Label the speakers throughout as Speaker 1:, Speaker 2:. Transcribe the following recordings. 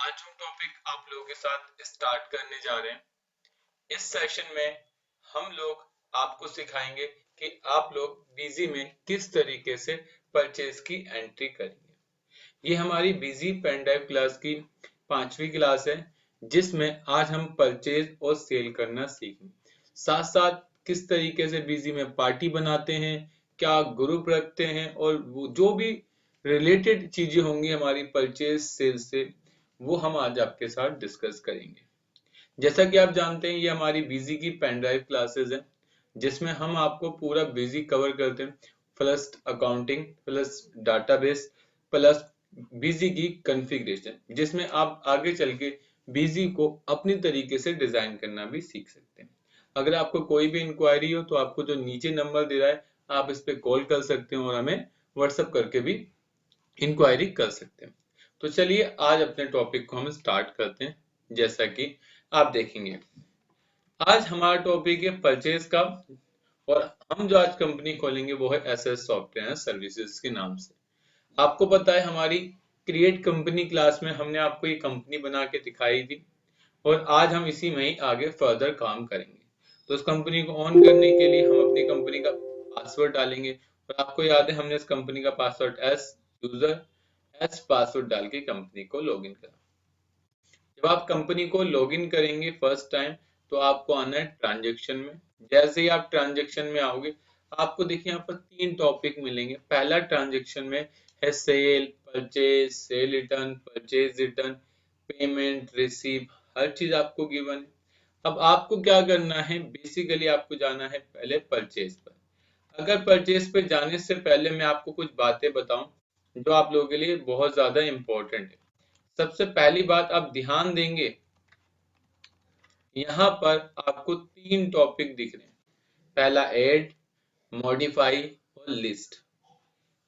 Speaker 1: आज हम टॉपिक आप लोगों के साथ स्टार्ट करने जा रहे हैं। इस सेशन में हम लोग आपको सिखाएंगे कि आप लोग बिजी में किस तरीके से परचेज की एंट्री करेंगे। ये हमारी बिजी पेन ड्राइव क्लास की 5वीं क्लास है, जिसमें आज हम परचेज और सेल करना सीखेंगे। साथ साथ किस तरीके से बिजी में पार्टी बनाते हैं, क्या ग्रुप रखते हैं, और वो जो भी रिलेटेड चीजें होंगी हमारी परचेज सेल से, वो हम आज आपके साथ डिस्कस करेंगे। जैसा कि आप जानते हैं, ये हमारी बिजी की पेन ड्राइव क्लासेस हैं, जिसमें हम आपको पूरा बिजी कवर करते हैं, plus accounting, plus database, plus busy की कॉन्फ़िगरेशन, जिसमें आप आगे चल के बिजी को अपनी तरीके से डिजाइन करना भी सीख सकते हैं। अगर आपको कोई भी इंक्वायरी हो तो आपको जो नीचे नंबर दे रहा है, आप इस पे कॉल कर सकते हैं और हमें व्हाट्सएप करके भी इंक्वायरी कर सकते हैं। तो चलिए आज अपने टॉपिक को हम स्टार्ट करते हैं। जैसा कि आप देखेंगे, आज हमारा टॉपिक है परचेज का, और हम जो आज कंपनी खोलेंगे वो है एसएस सॉफ्टवेयर सर्विसेज के नाम से। आपको पता है, हमारी क्रिएट कंपनी क्लास में हमने आपको ये कंपनी बना के दिखाई थी, और आज हम इसी में ही आगे फर्दर काम करेंगे। तो इस कंपनी को ऑन करने के लिए हम अपनी कंपनी का पासवर्ड डालेंगे, और आपको याद है हमने इस कंपनी का password S user S password डाल के कंपनी को लॉगिन करा। जब आप कंपनी को लॉगिन करेंगे फर्स्ट टाइम, तो आपको आना है ट्रांजेक्शन में। जैसे ही आप ट्रांजेक्शन में आओगे, आपको देखिए यहाँ पर 3 टॉपिक मिलेंगे। पहला ट्रांजेक्शन में है sale, purchase, sale return, purchase return, payment, receive, हर चीज आपको गिवन है। अब आपको क्या करना है, बेसिकली आपको जाना है पहले परचेज पर। अगर परचेज पे जाने से पहले मैं आपको कुछ बातें बताऊं जो आप लोगों के लिए बहुत ज्यादा इंपॉर्टेंट है। सबसे पहली बात आप ध्यान देंगे, यहाँ पर आपको 3 टॉपिक दिख रहे हैं। पहला ऐड, मॉडिफाई और लिस्ट।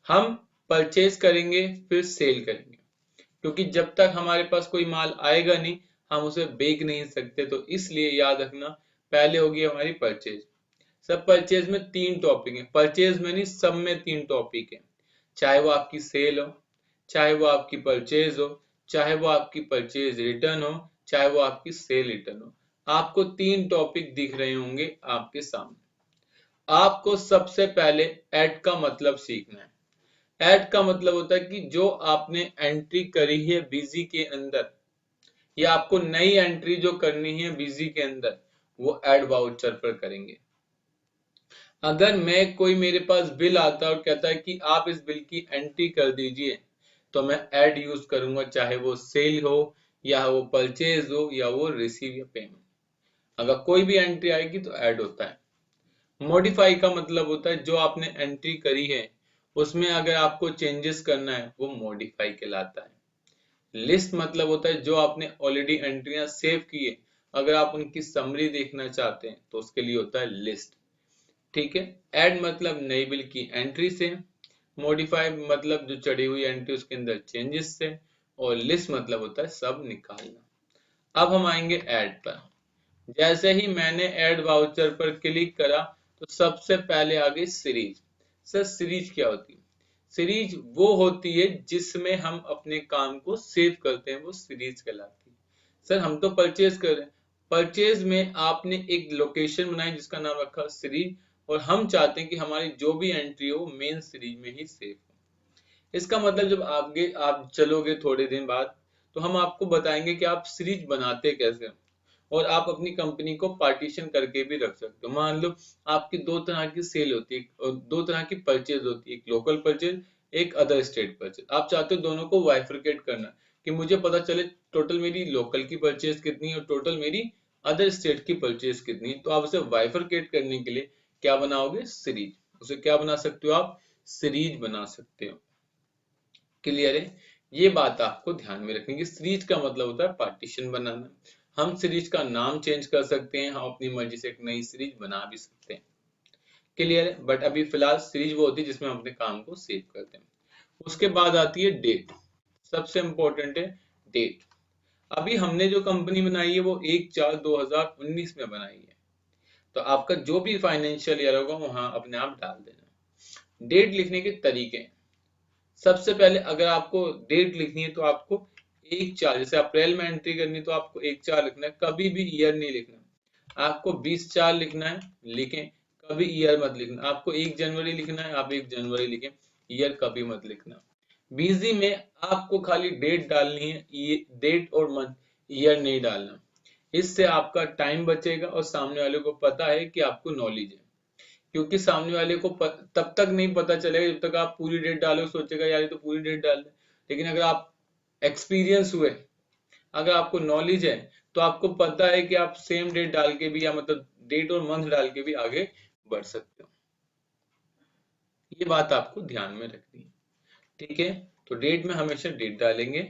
Speaker 1: हम परचेज करेंगे फिर सेल करेंगे, क्योंकि जब तक हमारे पास कोई माल आएगा नहीं, हम उसे बेच नहीं सकते। तो इसलिए याद रखना, पहले होगी हमारी परचेज। सब परचेज में 3 टॉपिक है, परचेज में नहीं, सब में 3 टॉपिक है। चाहे वो आपकी सेल हो, चाहे वो आपकी परचेज हो, चाहे वो आपकी परचेज रिटर्न हो, चाहे वो आपकी सेल रिटर्न हो, आपको 3 टॉपिक दिख रहे होंगे आपके सामने। आपको सबसे पहले ऐड का मतलब सीखना है। ऐड का मतलब होता है कि जो आपने एंट्री करी है बिजी के अंदर, या आपको नई एंट्री जो करनी है बिजी के अंदर, वो ऐड वाउचर पर करेंगे। अगर मैं कोई मेरे पास बिल आता है और कहता है कि आप इस बिल की एंट्री कर दीजिए, तो मैं ऐड यूज करूंगा, चाहे वो सेल हो, या वो परचेज हो, या वो रिसीव या पेमेंट। अगर कोई भी एंट्री आएगी तो ऐड होता है। मॉडिफाई का मतलब होता है जो आपने एंट्री करी है उसमें अगर आपको चेंजेस करना है, वो मॉडिफाई कहलाता है। लिस्ट मतलब होता है जो आपने ऑलरेडी एंट्रियां सेव की है, अगर आप उनकी समरी देखना चाहते हैं तो उसके लिए होता है लिस्ट। ठीक है। ऐड मतलब नई बिल की एंट्री से, मॉडिफाई मतलब जो चढ़ी हुई एंट्री उसके अंदर चेंजेस से, और लिस्ट मतलब होता है सब निकालना। अब हम आएंगे ऐड पर। जैसे ही मैंने ऐड वाउचर पर क्लिक करा, तो सबसे पहले आ गई सीरीज। सर सीरीज क्या होती है? सीरीज वो होती है जिसमें हम अपने काम को सेव करते हैं, वो सीरीज कहलाती है। सर हम तो परचेज कर रहे हैं, परचेज में आपने एक लोकेशन बनाई जिसका नाम रखा सीरीज, और हम चाहते हैं कि हमारी जो भी एंट्री हो मेन सीरीज में ही सेव हो। इसका मतलब जब आगे आप चलोगे थोड़े दिन बाद, तो हम आपको बताएंगे कि आप सीरीज बनाते कैसे हो, और आप अपनी कंपनी को पार्टीशन करके भी रख सकते हो। मान लो आपकी 2 तरह की सेल होती है, और 2 तरह की परचेज होती है, एक लोकल परचेज, एक अदर स्टेट परचेज। आप चाहते हो दोनों को वाइफरकेट करना, कि मुझे पता चले टोटल मेरी लोकल की परचेज कितनी है और टोटल मेरी अदर स्टेट की परचेज कितनी है। तो आप उसे वाइफरकेट करने के लिए क्या बनाओगे? सीरीज। उसे क्या बना सकते हो आप? सीरीज बना सकते हो। क्लियर है? ये बात आपको ध्यान में रखनी है। सीरीज का मतलब होता है पार्टीशन बनाना। हम सीरीज का नाम चेंज कर सकते हैं, हम अपनी मर्जी से एक नई सीरीज बना भी सकते हैं। क्लियर है? बट अभी फिलहाल सीरीज वो होती है जिसमें हम अपने काम को सेव करते हैं। उसके बाद आती है डेट। सबसे इंपॉर्टेंट है डेट। अभी हमने जो कंपनी बनाई है वो 1/4/2019 में बनाई है, तो आपका जो भी फाइनेंशियल ईयर होगा वहां अपने आप डाल देना। डेट लिखने के तरीके हैं। सबसे पहले अगर आपको डेट लिखनी है तो आपको 1/4, जैसे अप्रैल में एंट्री करनी तो आपको 1/4 लिखना है, कभी भी ईयर नहीं लिखना। आपको 20/4 लिखना है, लिखें, कभी ईयर मत लिखना। आपको 1 जनवरी लिखना है, आप 1 जनवरी लिखें, ईयर कभी मत लिखना। बीजी में आपको खाली डेट डालनी है, डेट और मंथ, ईयर नहीं डालना। इससे आपका टाइम बचेगा और सामने वाले को पता है कि आपको नॉलेज है। क्योंकि सामने वाले को तब तक नहीं पता चलेगा जब तक आप पूरी डेट डालो, सोचेगा यार ये तो पूरी डेट डाल दे। लेकिन अगर आप एक्सपीरियंस हुए, अगर आपको नॉलेज है, तो आपको पता है कि आप सेम डेट डाल के भी, या मतलब डेट और मंथ डाल के भी आगे बढ़ सकते हो। ये बात आपको ध्यान में रखनी है, ठीक है। तो डेट में हमेशा डेट डालेंगे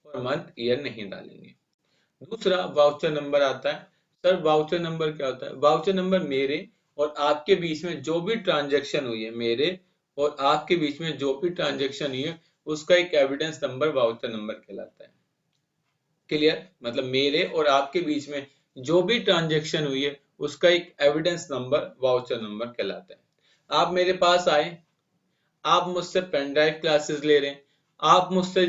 Speaker 1: और मंथ ईयर नहीं डालेंगे। दूसरा वाउचर नंबर आता है। सर वाउचर नंबर क्या होता है? वाउचर नंबर मेरे और आपके बीच में जो भी ट्रांजैक्शन हुई है, मेरे और आपके बीच में जो भी ट्रांजैक्शन हुई है, उसका एक एविडेंस नंबर वाउचर नंबर कहलाता है। क्लियर? मतलब मेरे और आपके बीच में जो भी ट्रांजैक्शन हुई है, उसका एक एविडेंस नंबर वाउचर नंबर कहलाता है। आप मेरे पास आए, आप मुझसे पेन ड्राइव क्लासेस ले रहे हैं, आप मुझसे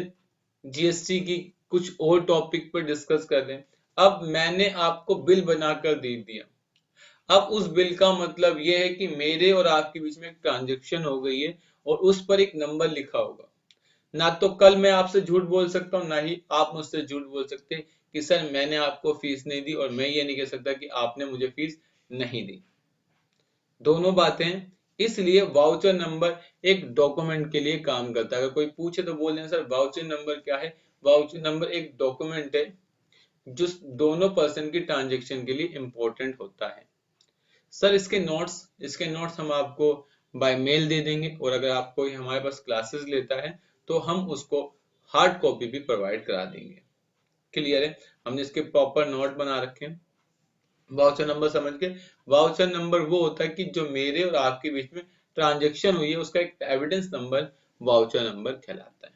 Speaker 1: जीएसटी की कुछ और टॉपिक पर डिस्कस कर रहे हैं। अब मैंने आपको बिल बनाकर दे दिया। अब उस बिल का मतलब यह है कि मेरे और आपके बीच में एक ट्रांजैक्शन हो गई है और उस पर एक नंबर लिखा होगा। ना तो कल मैं आपसे झूठ बोल सकता हूँ, ना ही आप मुझसे झूठ बोल सकते कि सर मैंने आपको फीस नहीं दी, और मैं ये नहीं कह सकता कि आपने मुझे फीस नहीं दी। दोनों बातें हैं। इसलिए वाउचर नंबर एक डॉक्यूमेंट के लिए काम करता है। अगर कोई पूछे तो बोल दें सर वाउचर नंबर क्या है? वाउचर नंबर एक डॉक्यूमेंट है जो दोनों पर्सन की ट्रांजैक्शन के लिए इंपॉर्टेंट होता है। सर इसके नोट्स हम आपको बाय मेल दे देंगे, और अगर आप कोई हमारे पास क्लासेस लेता है तो हम उसको हार्ड कॉपी भी प्रोवाइड करा देंगे। क्लियर है? हमने इसके प्रॉपर नोट बना रखे हैं। वाउचर नंबर समझ के, वाउचर नंबर वो होता है कि जो मेरे और आपके बीच में ट्रांजैक्शन हुई है, उसका एक एविडेंस नंबर वाउचर नंबर कहलाता है।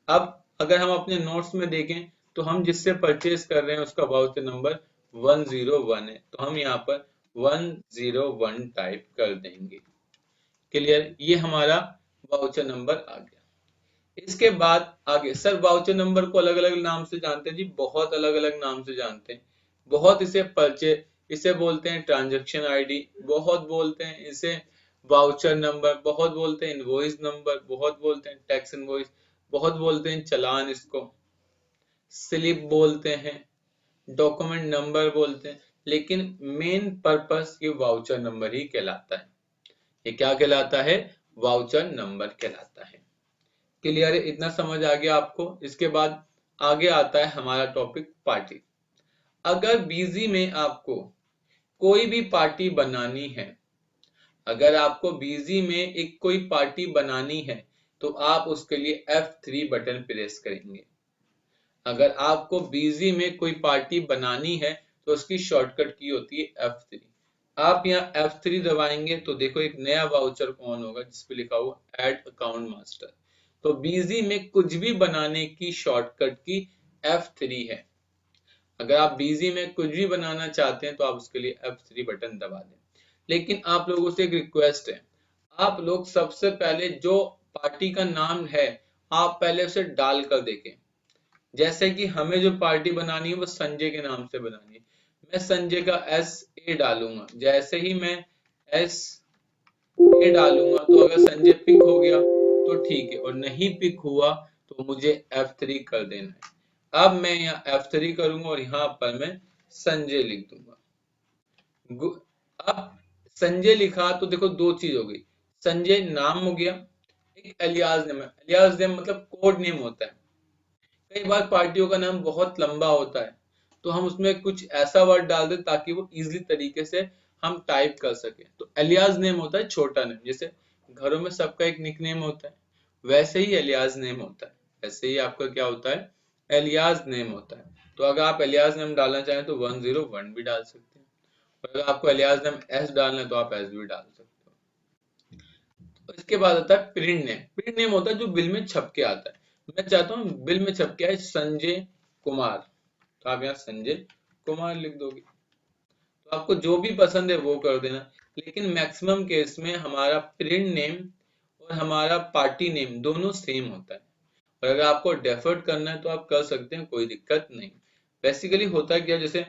Speaker 1: अब अगर हम अपने नोट्स में देखें तो हम जिससे परचेज कर रहे हैं उसका वाउचर नंबर 101 है, तो हम यहाँ पर 101 टाइप कर देंगे। क्लियर? ये हमारा वाउचर नंबर आ गया। इसके बाद आगे, सर वाउचर नंबर को अलग अलग नाम से जानते हैं जी, बहुत अलग अलग नाम से जानते हैं। बहुत इसे बोलते हैं ट्रांजैक्शन आईडी, बहुत बोलते हैं इसे वाउचर नंबर, बहुत बोलते हैं इनवॉइस नंबर, बहुत बोलते हैं टैक्स इनवॉइस, बहुत बोलते हैं चालान, इसको स्लिप बोलते हैं, डॉक्यूमेंट नंबर बोलते हैं। लेकिन मेन पर्पस ये वाउचर नंबर ही कहलाता है। ये क्या कहलाता है? वाउचर नंबर कहलाता है। क्लियर है? इतना समझ आ गया आपको? इसके बाद आगे आता है हमारा टॉपिक पार्टी। अगर बीजी में आपको कोई भी पार्टी बनानी है, अगर आपको बीजी में एक कोई पार्टी बनानी है, तो आप उसके लिए F3 बटन प्रेस करेंगे। अगर आपको बीजी में कोई पार्टी बनानी है तो उसकी शॉर्टकट की होती है F3। आप यहाँ F3 दबाएंगे तो देखो एक नया वाउचर ऑन होगा जिसपे लिखा हुआ ऐड अकाउंट मास्टर। तो बीजी में कुछ भी बनाने की शॉर्टकट की F3 है। अगर आप बीजी में कुछ भी बनाना चाहते हैं तो आप उसके लिए F3 बटन दबा दें। लेकिन आप लोगों से एक रिक्वेस्ट है, आप लोग सबसे पहले जो पार्टी का नाम है आप पहले उसे डाल कर देखें। जैसे कि हमें जो पार्टी बनानी है वो संजय के नाम से बनानी है, मैं संजय का SA डालूंगा। जैसे ही मैं SA डालूंगा तो अगर संजय पिक हो गया तो ठीक है, और नहीं पिक हुआ तो मुझे F3 कर देना है। अब मैं यहाँ F3 करूंगा और यहाँ पर मैं संजय लिख दूंगा। अब संजय लिखा तो देखो दो चीज हो गई, संजय नाम हो गया, एक एलियास नेम है। एलियास नेम मतलब कोड नेम होता है। कई बार पार्टियों का नाम बहुत लंबा होता है तो हम उसमें कुछ ऐसा वर्ड डाल दें ताकि वो इजीली तरीके से हम टाइप कर सके। तो एलियास नेम होता है छोटा नेम, जैसे घरों में सबका एक निकनेम होता है, वैसे ही एलियास नेम होता है। वैसे ही आपका क्या होता है? एलियास नेम होता है। तो अगर आप एलियास नेम डालना चाहें तो 101 भी डाल सकते हैं, और अगर आपको एलियास नेम S डालना है तो आप S भी डाल सकते हो। तो इसके बाद आता है प्रिंट नेम। प्रिंट नेम होता है जो बिल में छप के आता है। मैं चाहता हूँ बिल में छप के आए संजय कुमार, तो आप यहाँ संजय कुमार लिख दोगे। तो आपको जो भी पसंद है वो कर देना। लेकिन मैक्सिमम केस में हमारा प्रिंट नेम और हमारा पार्टी नेम दोनों सेम होता है, और अगर आपको डेफर्ड करना है तो आप कर सकते हैं, कोई दिक्कत नहीं। बेसिकली होता क्या, जैसे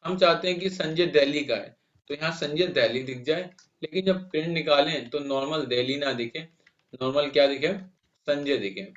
Speaker 1: हम चाहते हैं कि संजय दिल्ली का है, तो यहाँ संजय दिल्ली दिख जाए, लेकिन जब प्रिंट निकालें तो नॉर्मल दिल्ली ना दिखे, नॉर्मल क्या दिखे, संजय दिखे।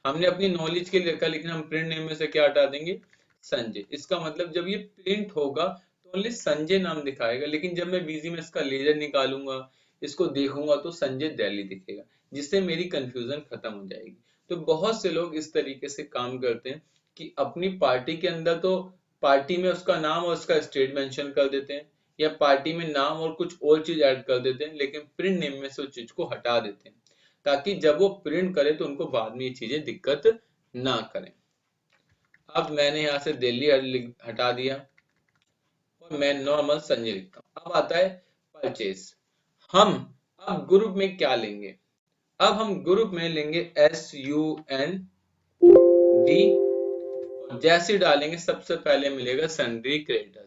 Speaker 1: हमने अपनी नॉलेज के लिए रखा, लेकिन हम प्रिंट नेम में से क्या हटा देंगे, संजय। इसका मतलब जब ये प्रिंट होगा तो ओनली संजय नाम दिखाएगा, लेकिन जब मैं बीजी में इसका लेजर निकालूंगा, इसको देखूंगा तो संजय दिल्ली दिखेगा, जिससे मेरी कंफ्यूजन खत्म हो जाएगी। तो बहुत से लोग इस तरीके से काम करते हैं कि अपनी पार्टी के अंदर तो पार्टी में उसका नाम और उसका स्टेट मेंशन कर देते हैं, या पार्टी में नाम और कुछ और चीज ऐड कर देते हैं, लेकिन प्रिंट नेम में से उस चीज को हटा देते हैं, ताकि जब वो प्रिंट करे तो उनको बाद में ये चीजें दिक्कत ना करें। अब मैंने यहाँ से दिल्ली हटा दिया और मैं नॉर्मल संजय लिखता हूँ। अब आता है परचेज। हम अब ग्रुप में क्या लेंगे, अब हम ग्रुप में लेंगे SUND, और जैसे डालेंगे सबसे पहले मिलेगा सन्ड्री क्रेडिटर्स।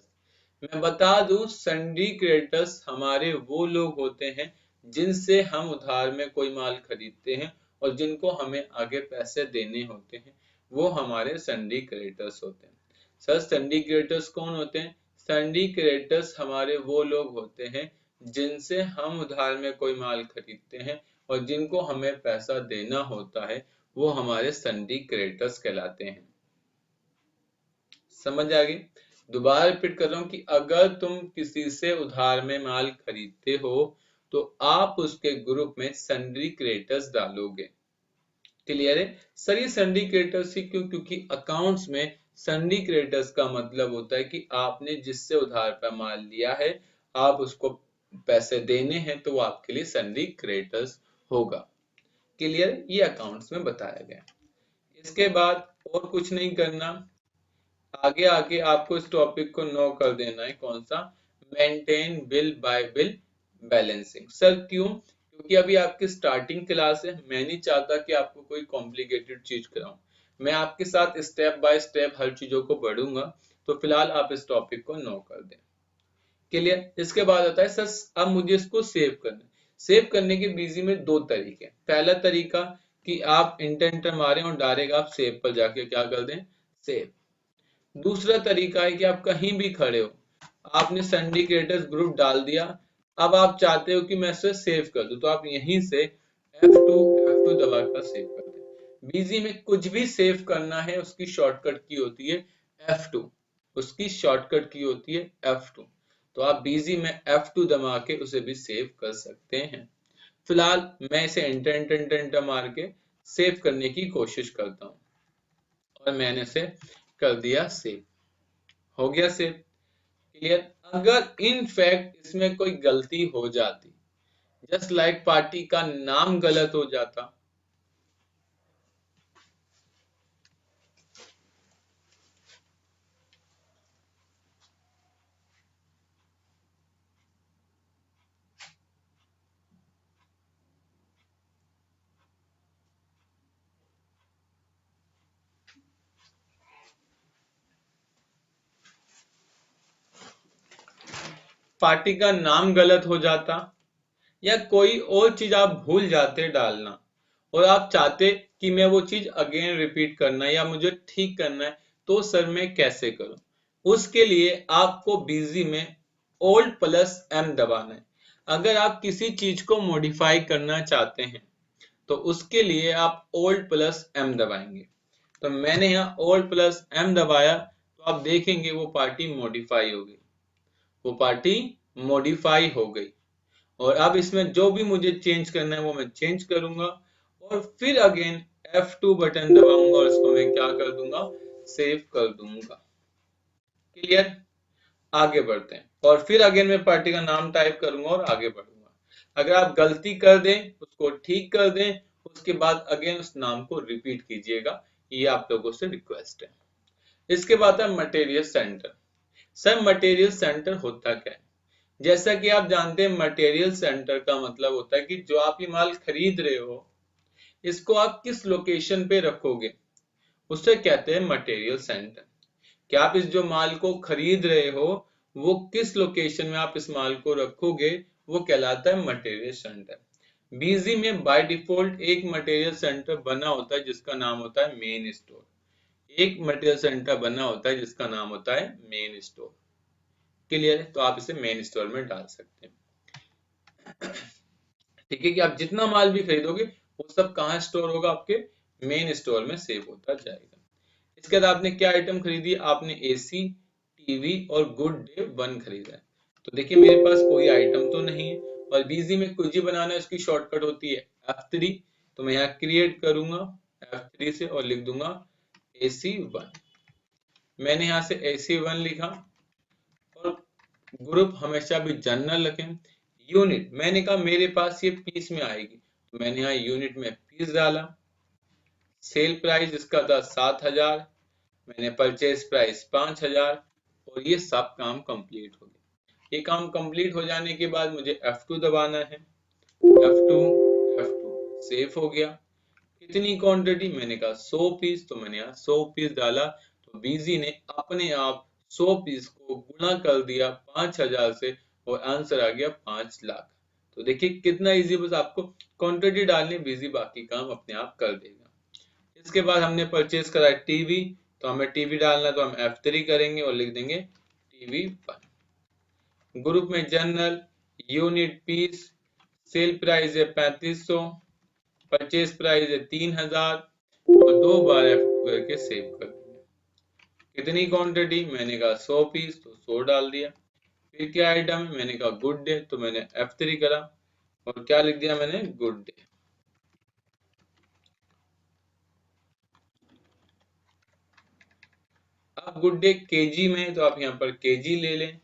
Speaker 1: मैं बता दूं, सन्ड्री क्रेडिटर्स हमारे वो लोग होते हैं जिनसे हम उधार में कोई माल खरीदते हैं और जिनको हमें आगे पैसे देने होते हैं, वो हमारे सन्ड्री क्रेडिटर्स होते हैं। सर सन्ड्री क्रेडिटर्स कौन होते हैं? सन्ड्री क्रेडिटर्स हमारे वो लोग होते हैं जिनसे हम उधार में कोई माल खरीदते हैं और जिनको हमें पैसा देना होता है, वो हमारे सन्ड्री क्रेडिटर्स कहलाते हैं। समझ आ गई? दोबारा रिपीट कर रहा हूं कि अगर तुम किसी से उधार में माल खरीदते हो तो आप उसके ग्रुप में सन्ड्री क्रेडिटर्स डालोगे। क्लियर है? सर ये सन्ड्री क्रेडिटर्स ही क्यों? क्योंकि अकाउंट्स में सन्ड्री क्रेडिटर्स का मतलब होता है कि आपने जिससे उधार पर माल लिया है, आप उसको पैसे देने हैं, तो वो आपके लिए सन्ड्री क्रेडिटर्स होगा। क्लियर? ये अकाउंट्स में बताया गया। इसके बाद और कुछ नहीं करना, आगे आगे आपको इस टॉपिक को नो कर देना है। कौन सा? Maintain bill by bill balancing. Sir क्यों? क्योंकि अभी आपकी स्टार्टिंग क्लास है, मैं नहीं चाहता कि आपको कोई कॉम्प्लिकेटेड चीज कराऊं। मैं आपके साथ स्टेप बाय स्टेप हर चीजों को बढ़ूंगा, तो फिलहाल आप इस टॉपिक को नो कर दें। क्लियर? इसके बाद आता है सर अब मुझे इसको सेव करना है। सेव करने के बीजी में दो तरीके। पहला तरीका कि आप इंटर मारें और डायरेक्ट आप सेव पर जाके क्या कर दें, सेव। दूसरा तरीका है कि आप कहीं भी खड़े हो, आपने सन्ड्री क्रिएटर्स ग्रुप डाल दिया, अब आप चाहते हो कि मैं इसे सेव कर दूं, तो आप यहीं से F2 दबाकर सेव कर दें। बीजी में कुछ भी सेव करना है उसकी शॉर्टकट की होती है F2, उसकी शॉर्टकट की होती है F2, तो आप बीजी में F2 दबा के उसे भी सेव कर सकते हैं। फिलहाल मैं इसे एंटर एंटर एंटर एंटर मार के सेव करने की कोशिश करता हूं, और मैंने इसे कर दिया सेव। हो गया सेव। क्लियर? अगर इन फैक्ट इसमें कोई गलती हो जाती, जस्ट लाइक पार्टी का नाम गलत हो जाता, पार्टी का नाम गलत हो जाता, या कोई और चीज आप भूल जाते डालना, और आप चाहते कि मैं वो चीज अगेन रिपीट करना या मुझे ठीक करना है, तो सर मैं कैसे करूं? उसके लिए आपको बीजी में Alt+M दबाना है। अगर आप किसी चीज को मॉडिफाई करना चाहते हैं तो उसके लिए आप Alt+M दबाएंगे। तो मैंने यहाँ Alt+M दबाया, तो आप देखेंगे वो पार्टी मॉडिफाई हो गई, वो पार्टी मॉडिफाई हो गई। और अब इसमें जो भी मुझे चेंज करना है वो मैं चेंज करूंगा, और फिर अगेन F2 बटन दबाऊंगा और इसको मैं क्या कर दूंगा, सेव कर दूंगा। क्लियर? आगे बढ़ते हैं, और फिर अगेन मैं पार्टी का नाम टाइप करूंगा और आगे बढ़ूंगा। अगर आप गलती कर दें उसको ठीक कर दें, उसके बाद अगेन उस नाम को रिपीट कीजिएगा, ये आप लोगों से रिक्वेस्ट है। इसके बाद है material centre. Sir material centre होता क्या है? जैसा कि आप जानते हैं, मटेरियल सेंटर का मतलब होता है कि जो आप ये माल खरीद रहे हो, इसको आप किस लोकेशन पे रखोगे, उसे कहते हैं मटेरियल सेंटर। कि आप इस जो माल को खरीद रहे हो, वो किस लोकेशन में आप इस माल को रखोगे, वो कहलाता है मटेरियल सेंटर। बीजी में बाय डिफॉल्ट एक मटेरियल सेंटर बना होता है जिसका नाम होता है मेन स्टोर। एक मटेरियल सेंटर बना होता है जिसका नाम होता है मेन स्टोर। क्लियर है? तो आप इसे मेन स्टोर में डाल सकते हैं। ठीक है कि आप जितना माल भी खरीदोगे वो सब कहाँ स्टोर होगा? आपके मेन स्टोर में सेव होता जाएगा। इसके बाद आपने क्या आइटम खरीदी? आपने एसी, टीवी और गुड डे 1 खरीदा है। तो देखिए मेरे पास कोई आइटम तो नहीं है, और बीजी में कुजी बनाना है, उसकी शॉर्टकट होती है F3। तो मैं यहाँ क्रिएट करूंगा F3 से और लिख दूंगा AC1। मैंने यहाँ से AC1 लिखा, और ग्रुप हमेशा भी जनरल रखें। यूनिट मैंने कहा मेरे पास ये पीस में आएगी, तो मैंने यहाँ यूनिट में पीस डाला। सेल प्राइस इसका था 7,000, मैंने परचेज प्राइस 5,000, और ये सब काम कंप्लीट हो गया। ये काम कंप्लीट हो जाने के बाद मुझे F2 दबाना है। F2 F2 सेव हो गया। कितनी क्वांटिटी? मैंने कहा 100 पीस, तो मैंने यहाँ 100 पीस डाला। तो बीजी ने अपने आप 100 पीस को गुणा कर दिया 5,000 से, और आंसर आ गया 5 लाख। तो देखिए कितना इजी, बस आपको क्वांटिटी डालनी, बीजी बाकी काम अपने आप कर देगा। इसके बाद हमने परचेज करा टीवी, तो हमें टीवी डालना, तो हम F3 करेंगे और लिख देंगे TV1। ग्रुप में general, unit piece, sale price है 3500, परचेज प्राइस है 3,000, और 2 बार F2 करके सेव कर दिया। कितनी क्वांटिटी? मैंने कहा 100 पीस, तो 100 डाल दिया। फिर क्या आइटम है? मैंने कहा गुड डे, तो मैंने F3 करा, और क्या लिख दिया मैंने? Good day. अब गुड डे केजी में, तो आप यहाँ पर केजी ले लें।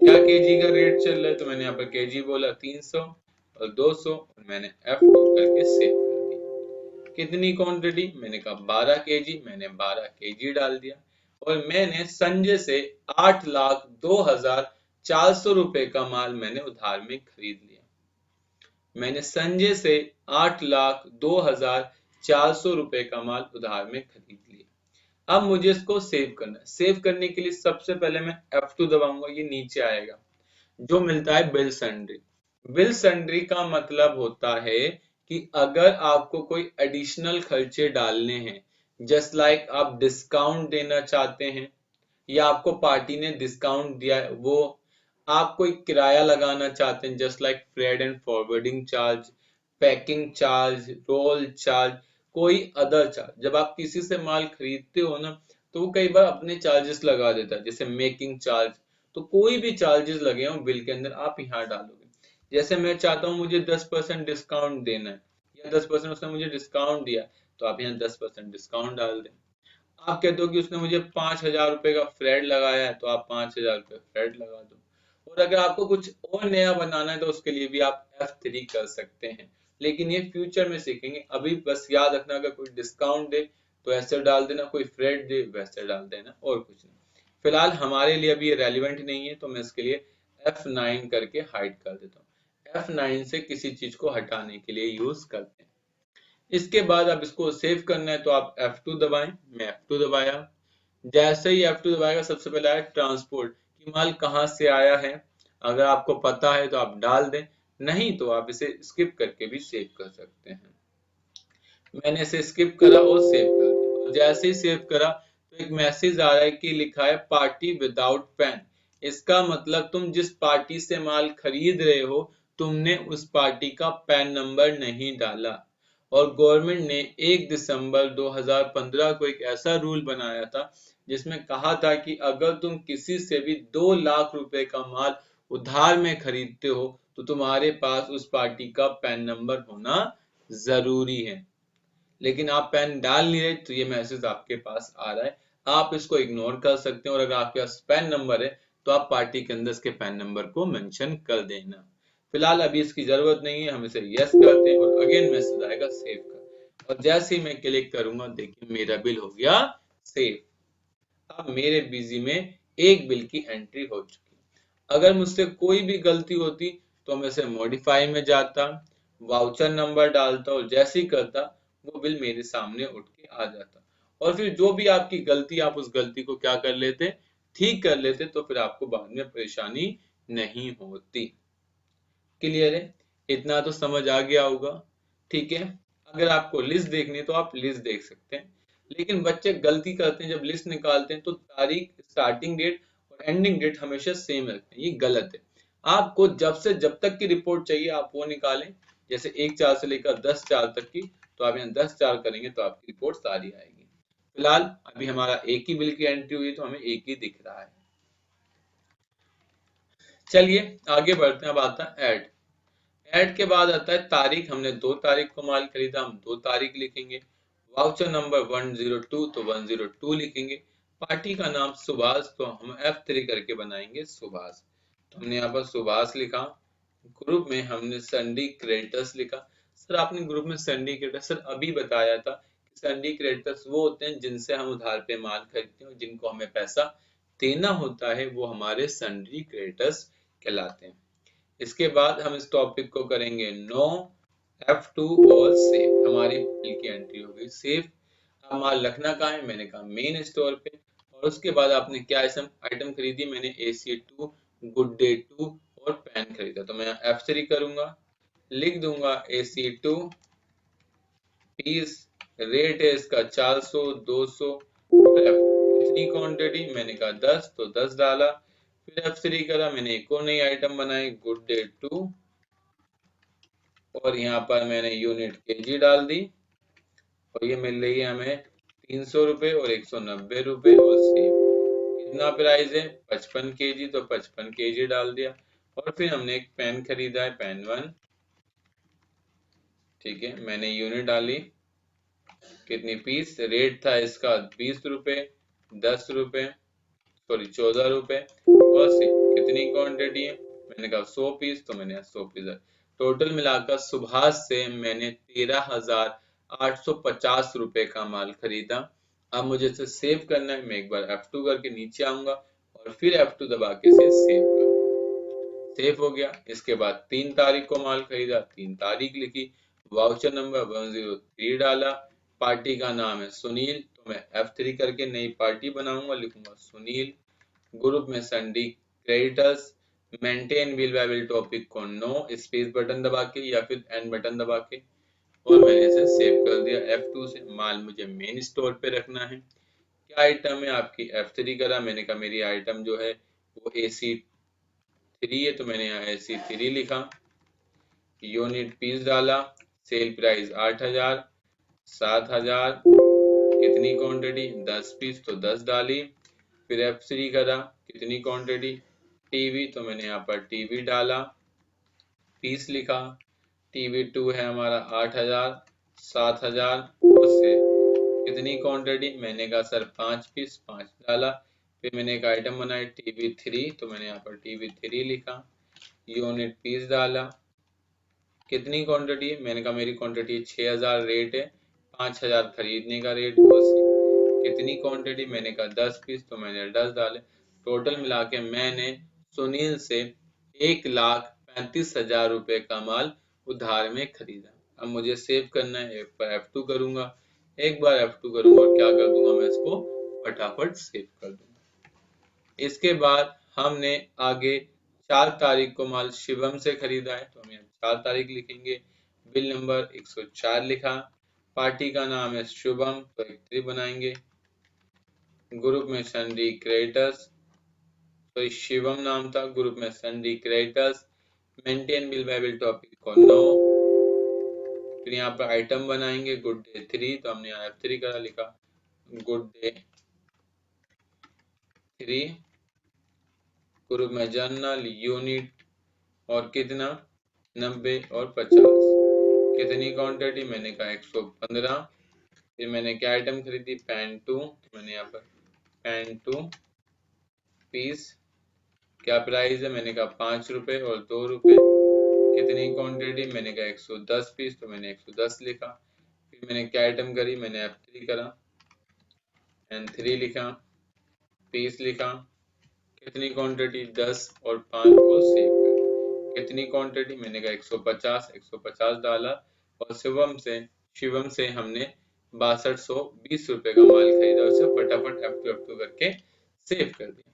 Speaker 1: क्या केजी का रेट चल रहा है? तो मैंने यहाँ पर केजी बोला 300 और 200, और मैंने F2 करके सेव कर दिया। कितनी क्वांटिटी? मैंने कहा 12 केजी, मैंने 12 केजी डाल दिया। और मैंने संजय से 8,02,400 रुपए का माल मैंने उधार में खरीद लिया। मैंने संजय से 8,02,400 रुपए का माल उधार में खरीद लिया। अब मुझे इसको सेव करना है। सेव करने के लिए सबसे पहले मैं F2 दबाऊंगा, ये नीचे आएगा, जो मिलता है बिल सन्ड्री। बिल सन्ड्री का मतलब होता है कि अगर आपको कोई एडिशनल खर्चे डालने हैं, जस्ट लाइक आप डिस्काउंट देना चाहते हैं, या आपको पार्टी ने डिस्काउंट दिया है, वो आप कोई किराया लगाना चाहते हैं, just like freight and forwarding charge, packing charge, roll charge, कोई अदर चार्ज। जब आप किसी से माल खरीदते हो ना, तो वो कई बार अपने चार्जेस लगा देता है, जैसे मेकिंग चार्ज। तो कोई भी चार्जेस लगे हो बिल के अंदर, आप यहाँ डालोगे। जैसे मैं चाहता हूँ मुझे 10% डिस्काउंट देना है, या 10% उसने मुझे डिस्काउंट दिया, तो आप यहाँ 10% डिस्काउंट डाल दें। आप कहते हो कि उसने मुझे 5,000 रुपए का फ्रेड लगाया है, तो आप 5,000 रुपए फ्रेड लगा दो। और अगर आपको कुछ और नया बनाना है, तो उसके लिए भी आप F3 कर सकते हैं। लेकिन ये फ्यूचर में सीखेंगे, अभी बस याद रखना, अगर कोई डिस्काउंट दे तो ऐसे डाल देना, कोई फ्रेड दे वैसे डाल देना, और कुछ नहीं। फिलहाल हमारे लिए अभी ये रेलिवेंट नहीं है, तो मैं इसके लिए F9 करके हाइड कर देता हूँ। F9 से किसी चीज को हटाने के लिए यूज करते हैं। इसके बाद अब इसको सेव करना है, तो आप F2 दबाएं। मैं F2 दबाया। जैसे ही F2 दबाएगा, सबसे पहले आया ट्रांसपोर्ट, कि माल कहाँ से आया है। अगर आपको पता है तो आप डाल दें, नहीं तो आप इसे स्किप करके भी सेव कर सकते हैं। मैंने इसे स्किप करा और सेव कर दिया, और जैसे ही सेव करा तो एक मैसेज आ रहा है कि लिखा है पार्टी विदाउट पैन। इसका मतलब तुम जिस पार्टी से माल खरीद रहे हो, तुमने उस पार्टी का पैन नंबर नहीं डाला। और गवर्नमेंट ने 1 दिसंबर 2015 को एक ऐसा रूल बनाया था, जिसमें कहा था कि अगर तुम किसी से भी 2 लाख रुपए का माल उधार में खरीदते हो, तो तुम्हारे पास उस पार्टी का पैन नंबर होना जरूरी है। लेकिन आप पैन डाल नहीं रहे, तो ये मैसेज आपके पास आ रहा है। आप इसको इग्नोर कर सकते हैं, और अगर आपके पास पैन नंबर है, तो आप पार्टी के अंदर इसके पैन नंबर को मेंशन कर देना। फिलहाल अभी इसकी जरूरत नहीं है, हम इसे यस करते हैं, और अगेन मैसेज आएगा सेव कर। और जैसे ही मैं क्लिक करूंगा, देखिए मेरा बिल हो गया सेव। अब मेरे बीजी में एक बिल की एंट्री हो चुकी है। अगर मुझसे कोई भी गलती होती, तो मैं इसे मॉडिफाई में जाता, वाउचर नंबर डालता, और जैसे ही करता, वो बिल मेरे सामने उठ के आ जाता। और फिर जो भी आपकी गलती, आप उस गलती को क्या कर लेते? ठीक कर लेते, तो फिर आपको बाद में परेशानी नहीं होती। क्लियर है? इतना तो समझ आ गया होगा। ठीक है, अगर आपको लिस्ट देखनी है तो आप लिस्ट देख सकते हैं। लेकिन बच्चे गलती करते हैं, जब लिस्ट निकालते हैं तो तारीख, स्टार्टिंग डेट और एंडिंग डेट हमेशा सेम रखते हैं, ये गलत है। आपको जब तक की रिपोर्ट चाहिए आप वो निकालें। जैसे 1/4 से लेकर 10/4 तक की, तो आप यहाँ 10/4 करेंगे तो आपकी रिपोर्ट सारी आएगी। फिलहाल अभी हमारा एक ही बिल की एंट्री हुई तो हमें एक ही दिख रहा है। चलिए आगे बढ़ते हैं। अब आता है ऐड। ऐड के बाद आता है तारीख। हमने 2 तारीख को माल खरीदा, हम 2 तारीख लिखेंगे। वाउचर नंबर 102 तो 102 लिखेंगे। पार्टी का नाम सुभाष, तो हम F3 करके बनाएंगे सुभाष, तो हमने यहाँ पर सुभाष लिखा। ग्रुप में हमने संडी क्रेडिटर्स लिखा। सर आपने ग्रुप में संडी क्रेडिटर्स, सर अभी बताया था कि संडी क्रेडिटर्स वो होते हैं जिनसे हम उधार पे माल खरीदते हैं और जिनको हमें पैसा देना होता है, वो हमारे संडी क्रेडिटर्स कहलाते हैं। इसके बाद हम इस टॉपिक को करेंगे नो, F2 और सेव। हमारी बिल की एंट्री हो गई सेव। अब माल रखना कहाँ है? मैंने कहा मेन स्टोर पे। और उसके बाद आपने क्या आइटम खरीदी? मैंने AC2, गुड डे 2 और पेन खरीदा, तो मैं F3 करूंगा, लिख दूंगा AC2 पीस, रेट है इसका 400, 200 और F2 कितनी क्वांटिटी? मैंने कहा 10, तो 10 डाला। फिर F3 करा, मैंने एक और नई आइटम बनाई गुड डे 2 और यहाँ पर मैंने यूनिट केजी डाल दी और ये मिल रही है हमें 300 रुपए और 190 रुपए और सेव। कितना प्राइस है? 55 kg, तो 55 kg डाल दिया। और फिर हमने एक पेन खरीदा है, पेन 1। ठीक है, मैंने यूनिट डाली, कितनी पीस, रेट था इसका 20 रुपए, 10 रुपए, सॉरी 14 रुपए और कितनी क्वांटिटी है? मैंने कहा 100 पीस, तो मैंने 100 पीस। टोटल मिलाकर सुभाष से मैंने 13,850 रुपए का माल खरीदा। अब मुझे इसे सेव करना है, मैं एक बार F2 करके नीचे आऊंगा और फिर F2 दबा के इसे सेव करूंगा। सेव हो गया। इसके बाद 3 तारीख को माल खरीदा, 3 तारीख लिखी, वाउचर नंबर 103 डाला, पार्टी का नाम है सुनील, तो मैं F3 करके नई पार्टी बनाऊंगा, लिखूंगा सुनील। ग्रुप में sundry creditors, maintain bill by topic को नो, स्पेस बटन दबा के या फिर एन बटन दबा के, और मैंने इसे सेव कर दिया F2 से। माल मुझे मेन स्टोर पे रखना है। क्या आइटम है आपकी? F3 करा, मैंने कहा मेरी आइटम जो है वो AC3 है, तो मैंने यहाँ AC3 लिखा, यूनिट पीस डाला, सेल प्राइस 8,000, 7,000, कितनी क्वांटिटी? 10 पीस, तो 10 डाली। फिर F3 करा, कितनी क्वांटिटी? टीवी, तो मैंने यहाँ पर टीवी डाला, पीस लिखा, TV2 है हमारा 8,000, 7,000 उससे कितनी क्वांटिटी? मैंने कहा सर 5 पीस, 5 डाला। फिर मैंने एक आइटम बनाई TV3, तो मैंने यहाँ पर TV3 लिखा, यूनिट पीस डाला, कितनी क्वांटिटी है? मैंने कहा मेरी क्वांटिटी 6,000 रेट है, 5,000 खरीदने का रेट, कितनी क्वांटिटी? मैंने कहा 10 पीस, तो मैंने 10 डाले। टोटल मिला के मैंने सुनील से 1,35,000 रुपए का माल उधार में खरीदा। अब मुझे सेव करना है, एक बार F2 करूंगा, एक बार F2 करूंगा और क्या कर दूंगा, मैं इसको फटाफट सेव कर दूंगा। इसके बाद हमने आगे 4 तारीख को माल शिवम से खरीदा है, तो हम यहाँ 4 तारीख लिखेंगे, बिल नंबर 104 लिखा, पार्टी का नाम है शुभम, तो एक 3 बनाएंगे। ग्रुप में संडी क्रेडिटर्स, तो शिवम नाम था, ग्रुप में sundry creditors, maintain bill by bill topic को नो। फिर यहाँ पर आइटम बनाएंगे गुड डे 3, तो हमने यहाँ F3 करा, लिखा गुड डे 3, ग्रुप में जनरल, यूनिट और कितना? 90 और 50, कितनी क्वांटिटी? मैंने कहा 115। फिर मैंने क्या आइटम खरीदी? पेन 2, तो मैंने यहाँ पर पेन 2 पीस, क्या प्राइस है? मैंने कहा 5 रुपए और 2 रुपए, कितनी क्वांटिटी? मैंने कहा 110 पीस, तो मैंने 110 लिखा। फिर मैंने क्या आइटम करी? मैंने F3 करा, N3 लिखा, पीस लिखा, कितनी क्वांटिटी? 10 और 5 को सेव कर, कितनी क्वांटिटी? मैंने कहा 150, 150 डाला और शिवम से हमने 6220 रुपए का माल खरीदा, उसे फटाफट F2 करके सेव कर दिया।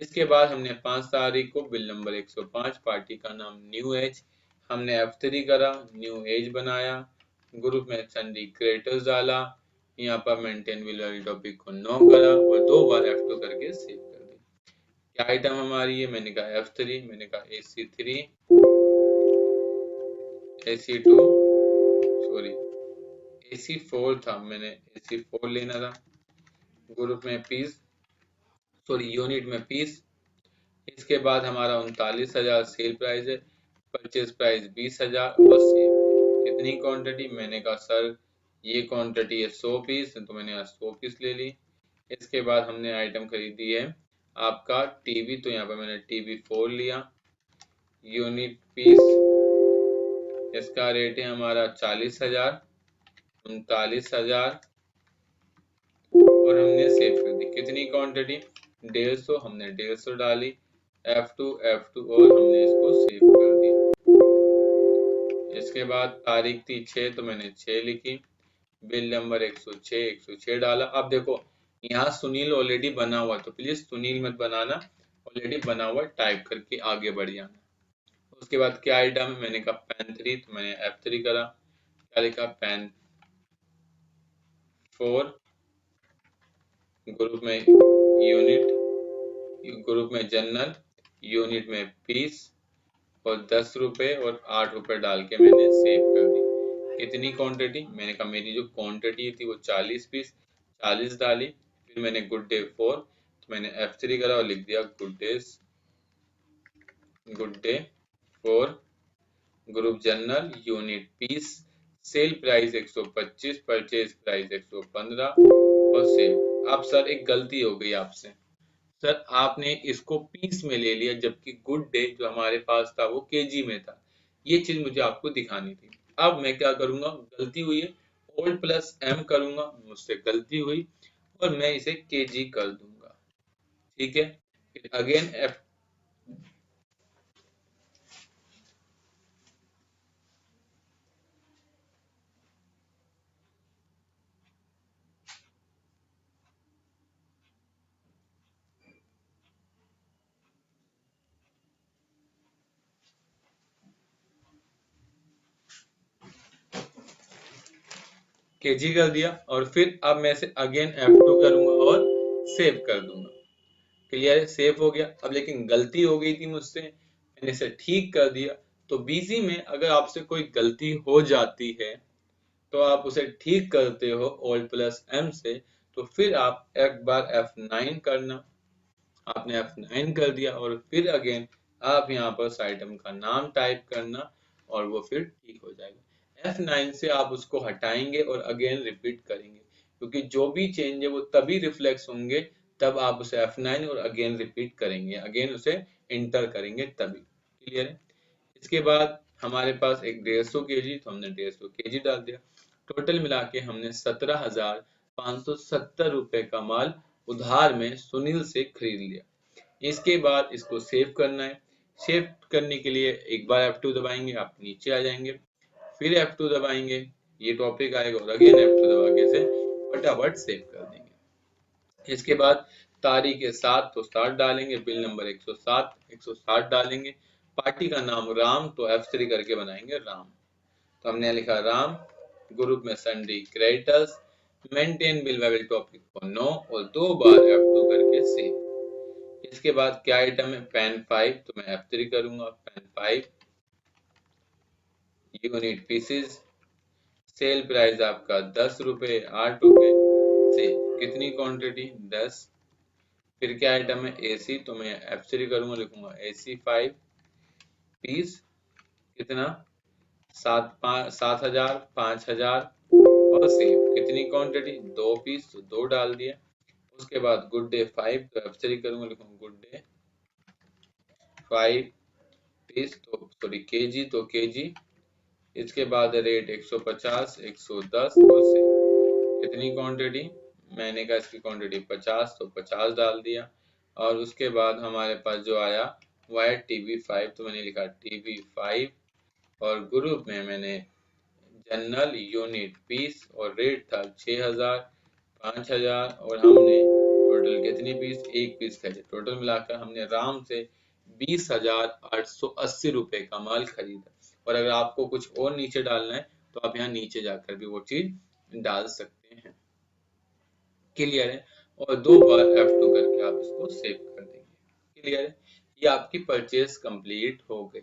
Speaker 1: इसके बाद हमने 5 तारीख को बिल नंबर 105, पार्टी का नाम न्यू एज, हमने F3 करा, न्यू एज बनाया, ग्रुप में सन्डी क्रिएटर्स डाला, यहाँ पर मेंटेन विल टॉपिक को नो करा और 2 बार F2 करके सेव कर दी। क्या आइटम हमारी है? मैंने कहा F3, मैंने कहा AC3, AC2, सॉरी AC4 था, मैंने AC4 लेना था। ग्रुप में पीस, सॉरी यूनिट में पीस। इसके बाद हमारा 39,000 सेल प्राइस है, परचेज प्राइस 20,000 और सेल कितनी क्वांटिटी? मैंने कहा सर ये क्वांटिटी है 100 पीस, तो मैंने यहाँ 100 पीस ले ली। इसके बाद हमने आइटम खरीदी है आपका टीवी, तो यहाँ पर मैंने टीवी 4 लिया। यूनिट पीस, इसका रेट है हमारा 40,000, 39,000 और हमने सेव कर दी। कितनी क्वांटिटी? 150, हमने 150 डाली। F2 और हमने इसको सेव कर दिया। इसके बाद तारीख थी 6, तो मैंने 6 लिखी। बिल नंबर 106 डाला। अब देखो यहाँ सुनील ऑलरेडी बना हुआ, तो प्लीज सुनील मत बनाना, ऑलरेडी बना हुआ टाइप करके आगे बढ़ जाना। उसके बाद क्या आइटम है? मैंने कहा पेन 3, तो मैंने F3 करा। क्या लिखा? पेन 4, ग्रुप में यूनिट, ग्रुप में जनरल, यूनिट में पीस और 10 रुपए और 8 रुपए डाल के मैंने सेव कर दी। कितनी क्वांटिटी? मैंने कहा मेरी जो क्वांटिटी थी वो 40 पीस, 40 डाली। फिर मैंने गुड डे 4, तो मैंने F3 करा और लिख दिया Good Day 4, group general, unit piece, sale price 125, purchase price 115 और सेल। अब सर एक गलती हो गई आपसे, सर आपने इसको पीस में ले लिया, जबकि गुड डे जो हमारे पास था वो केजी में था। ये चीज मुझे आपको दिखानी थी। अब मैं क्या करूंगा? गलती हुई है, ओल्ड प्लस एम करूंगा, मुझसे गलती हुई और मैं इसे केजी कर दूंगा। ठीक है, फिर अगेन एफ, केजी कर दिया और फिर अब मैं इसे अगेन F2 करूंगा और सेव कर दूंगा। क्लियर है? सेव हो गया। अब लेकिन गलती हो गई थी मुझसे, मैंने इसे ठीक कर दिया। तो बीजी में अगर आपसे कोई गलती हो जाती है तो आप उसे ठीक करते हो Alt प्लस M से, तो फिर आप एक बार F9 करना। आपने F9 कर दिया और फिर अगेन आप यहाँ पर उस आइटम का नाम टाइप करना और वो फिर ठीक हो जाएगा। F9 से आप उसको हटाएंगे और अगेन रिपीट करेंगे, क्योंकि जो भी चेंज है वो तभी रिफ्लेक्स होंगे तब आप उसे F9 और अगेन रिपीट करेंगे, अगेन उसे इंटर करेंगे तभी। क्लियर है? इसके बाद हमारे पास एक 150 केजी, तो हमने 150 केजी डाल दिया। टोटल मिला के हमने 17,570 रुपए का माल उधार में सुनील से खरीद लिया। इसके बाद इसको सेव करना है। सेव करने के लिए एक बार F2 दबाएंगे, आप नीचे आ जाएंगे, फिर F2 दबाएंगे, ये टॉपिक आएगा और अगेन F2 दबा के इसे फटाफट सेव कर देंगे। इसके बाद तारीख के साथ तो 7 डालेंगे, बिल नंबर 160 डालेंगे, पार्टी का नाम राम, तो F3 करके बनाएंगे राम। तो हमने लिखा राम, ग्रुप में सन्डी क्रेडिटर्स, मेंटेन बिल वेबल टॉपिक को नो और 2 बार F2 करके सेव। इसके बाद क्या आइटम है? पेन 5, तो मैं F3 करूंगा। Pen 5, unit pieces, sale price आपका 10 रुपए, 8 रुपए से कितनी क्वांटिटी? 10। फिर क्या आइटम है? AC, तो मैं F3 करूंगा, लिखूंगा AC 5 पीस, कितना? 7,000, 5,000 और सेव कितनी क्वांटिटी? 2 पीस, तो 2 डाल दिया। उसके बाद गुड डे 5, तो F3 करूंगा, लिखूंगा गुड डे 5 पीस, तो सॉरी केजी, तो केजी। इसके बाद रेट 150, 110 और सेव कितनी क्वांटिटी? मैंने कहा इसकी क्वांटिटी 50, तो 50 डाल दिया। और उसके बाद हमारे पास जो आया वो है TB5, तो मैंने लिखा TB5 और ग्रुप में मैंने जनरल, यूनिट पीस और रेट था 6,000, 5,000 और हमने टोटल कितनी पीस? एक पीस खरीदे। टोटल मिलाकर हमने राम से 20,880 रुपए का माल खरीदा। और अगर आपको कुछ और नीचे डालना है तो आप यहाँ नीचे जाकर भी वो चीज डाल सकते हैं। क्लियर है? और 2 बार F2 करके आप इसको सेव कर देंगे। क्लियर है? ये आपकी परचेज कंप्लीट हो गई।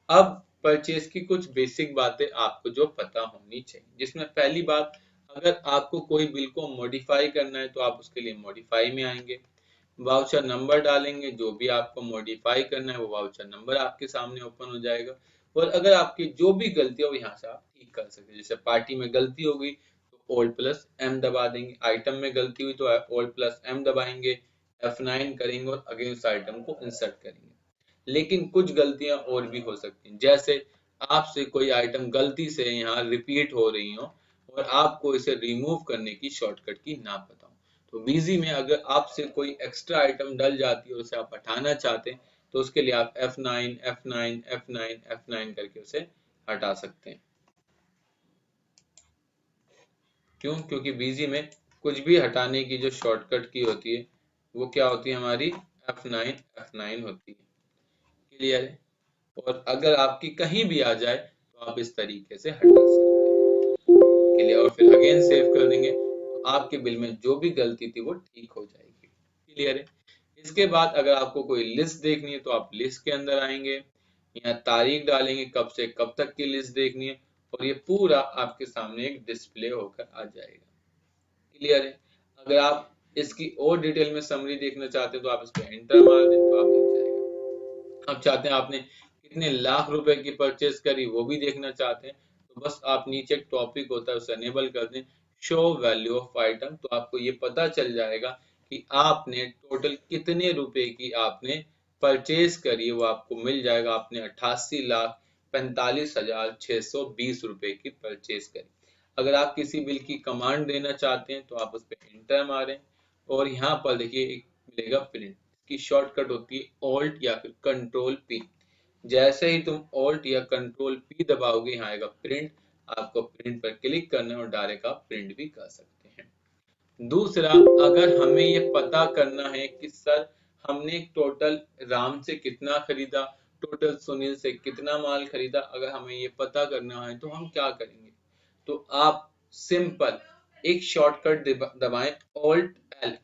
Speaker 1: अब परचेज की कुछ बेसिक बातें आपको जो पता होनी चाहिए, जिसमें पहली बात, अगर आपको कोई बिल को मॉडिफाई करना है तो आप उसके लिए मॉडिफाई में आएंगे, वाउचर नंबर डालेंगे, जो भी आपको मॉडिफाई करना है वो वाउचर नंबर आपके सामने ओपन हो जाएगा। और अगर आपकी जो भी गलती है वो यहाँ से आप ठीक कर सकते हैं। जैसे पार्टी में गलती हो गई तो Alt प्लस M दबा देंगे, आइटम में गलती हुई तो Alt प्लस M दबाएंगे, F9 करेंगे और अगेन उस आइटम को इंसर्ट करेंगे। लेकिन कुछ गलतियां और भी हो सकती हैं, जैसे आपसे कोई आइटम गलती से यहाँ रिपीट हो रही हो और आपको इसे रिमूव करने की शॉर्टकट की ना पता हो, तो बीजी में अगर आपसे कोई एक्स्ट्रा आइटम डल जाती है और उसे आप हटाना चाहते हैं तो उसके लिए आप F9 F9 F9 F9 करके उसे हटा सकते हैं। क्यों? क्योंकि बीजी में कुछ भी हटाने की जो शॉर्टकट की होती है वो क्या होती है, हमारी F9 F9 होती है। क्लियर है? और अगर आपकी कहीं भी आ जाए तो आप इस तरीके से हटा सकते हैं। क्लियर? और फिर अगेन सेव कर देंगे तो आपके बिल में जो भी गलती थी वो ठीक हो जाएगी। क्लियर है? इसके बाद अगर आपको कोई लिस्ट देखनी है तो आप लिस्ट के अंदर आएंगे, यहाँ तारीख डालेंगे कब से कब तक की लिस्ट देखनी है और ये पूरा आपके सामने एक डिस्प्ले होकर आ जाएगा। क्लियर है? अगर आप इसकी और डिटेल में समरी देखना चाहते हैं तो आप इस पर एंटर मार दें तो आप दिख जाएगा। आप चाहते हैं आपने कितने लाख रुपए की परचेज करी वो भी देखना चाहते हैं तो बस आप नीचे एक टॉपिक होता है उसे अनेबल कर दें, शो वैल्यू ऑफ आइटम, तो आपको ये पता चल जाएगा कि आपने टोटल कितने रुपए की आपने परचेज करी है, वो आपको मिल जाएगा। आपने 88,45,620 रुपए की परचेज करी। अगर आप किसी बिल की कमांड देना चाहते हैं तो आप उस पर एंटर मारें और यहाँ पर देखिए एक मिलेगा प्रिंट, की शॉर्टकट होती है ऑल्ट या फिर कंट्रोल पी। जैसे ही तुम ऑल्ट या कंट्रोल पी दबाओगे यहाँ आएगा प्रिंट, आपको प्रिंट पर क्लिक करना है और डायरेक्ट आप प्रिंट भी कर सकते हैं। दूसरा, अगर हमें ये पता करना है कि सर हमने टोटल राम से कितना खरीदा, टोटल सुनील से कितना माल खरीदा, अगर हमें ये पता करना है तो हम क्या करेंगे, तो आप सिंपल एक शॉर्टकट दबाएं ऑल्ट एल।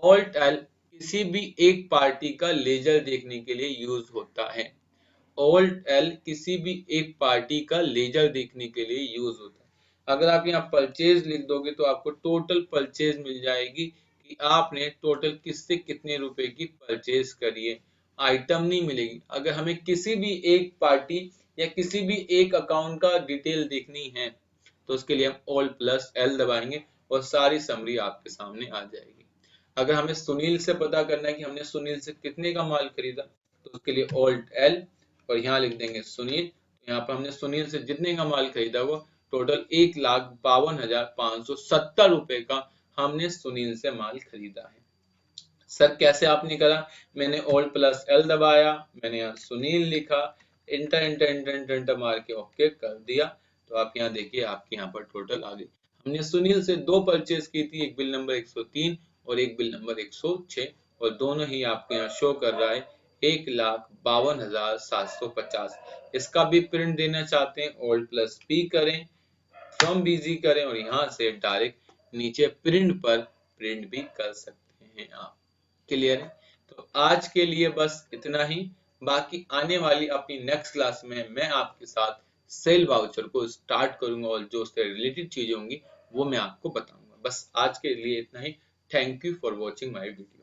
Speaker 1: ऑल्ट एल किसी भी एक पार्टी का लेजर देखने के लिए यूज होता है। ऑल्ट एल किसी भी एक पार्टी का लेजर देखने के लिए यूज होता है। अगर आप यहाँ परचेज लिख दोगे तो आपको टोटल परचेज मिल जाएगी कि आपने टोटल किससे कितने रुपए की परचेज करी है, आइटम नहीं मिलेगी। अगर हमें किसी भी एक पार्टी या किसी भी एक अकाउंट का डिटेल देखनी है तो उसके लिए हम ऑल्ट प्लस एल दबाएंगे और सारी समरी आपके सामने आ जाएगी। अगर हमें सुनील से पता करना है कि हमने सुनील से कितने का माल खरीदा तो उसके लिए ऑल्ट एल और यहाँ लिख देंगे सुनील। यहाँ पर हमने सुनील से जितने का माल खरीदा वो टोटल 1,52,570 रुपए का हमने सुनील से माल खरीदा है। सर कैसे आपने करा? मैंने ऑल्ट प्लस एल दबाया, मैंने यहाँ सुनील लिखा, inter inter inter inter inter मार के ओके कर दिया तो आप यहाँ देखिए आपके यहाँ पर टोटल आ गई। हमने सुनील से 2 परचेज की थी, एक बिल नंबर 103 और एक बिल नंबर 106 और दोनों ही आपको यहाँ शो कर रहा है 1,52,750। इसका भी प्रिंट देना चाहते हैं ऑल्ट प्लस पी करें, फ्रॉम बीजी करें और यहाँ से डायरेक्ट नीचे प्रिंट पर प्रिंट भी कर सकते हैं आप। क्लियर है? तो आज के लिए बस इतना ही। बाकी आने वाली अपनी नेक्स्ट क्लास में मैं आपके साथ सेल वाउचर को स्टार्ट करूंगा और जो उससे रिलेटेड चीजें होंगी वो मैं आपको बताऊंगा। बस आज के लिए इतना ही। Thank you for watching my video.